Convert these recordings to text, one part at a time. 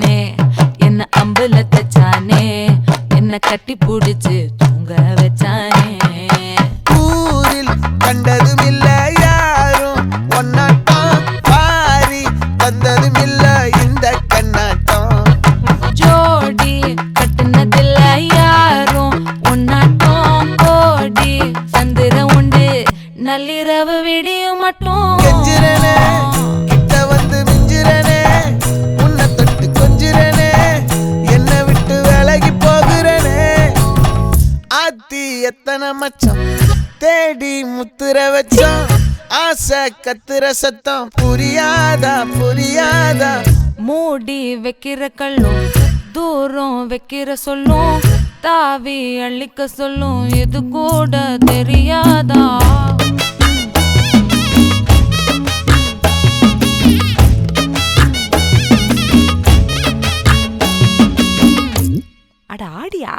வச்சானே என்ன அம்புல தச்சானே என்ன கட்டி புடிச்சு தூங்க வச்சானே ஊரில் கண்டதும் இல்ல யாரும் ஒன்னாட்டம் பாரி தந்ததும் இல்ல இந்த கண்ணாட்டம் ஜோடி கட்டுனதில்ல யாரும் ஒன்னாட்டம் கோடி சந்திரம் உண்டு நள்ளிரவு விடியும் மட்டும் கெஞ்சிரனே கிட்ட வந்து மிஞ்சிரனே உன்னை தொட்டு கொஞ்சிரனே என்னை விட்டு விலகி போகிறனே ஆத்தி எத்தனை மச்சம் தேடி முத்துற வச்சோம் ஆசை கத்துற சத்தம் புரியாதா புரியாதா மூடி வைக்கிற கல்லும் தூரம் வைக்கிற சொல்லும் தாவி அள்ளிக்க சொல்லும் இது கூட தெரியாதா அட ஆடியா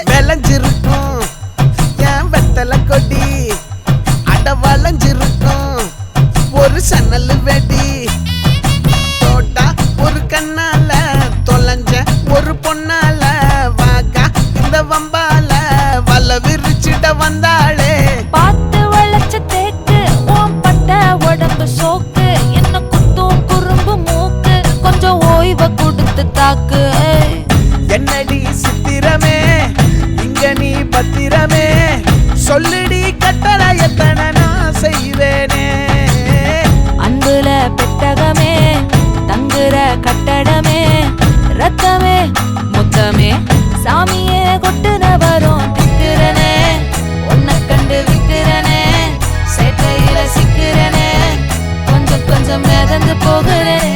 விளைஞ்சிருக்கும் என் வெத்தலை கொடி அட வளைஞ்சிருக்கும் ஒரு சன்னல் வெடி தோட்டா ஒரு கண்ணால தொலைஞ்ச ஒரு பொண்ணால வாக்கா இந்த வம்பால வல விரிச்சிட வந்தாளே பார்த்து வளைச்ச தேக்கு ஓம் பட்ட உடம்பு சோக்கு என்ன குத்தும் குறும்பு மூக்கு கொஞ்சம் ஓய்வை கொடுத்து தாக்கு என்னடி சித்திரமே இங்க நீ பத்திரமே சொல்லுடி கட்டளை எத்தனை நான் செய்வேனே அன்புல பெட்டகமே தங்குற கட்டடமே ரத்தமே முத்தமே சாமியே கொட்டுன வரும் திக்கிறனே உன்னை கண்டு விக்கிறனே சேட்டையில சிக்கிறனே கொஞ்சம் கொஞ்சம் மிதந்து போகிறேன்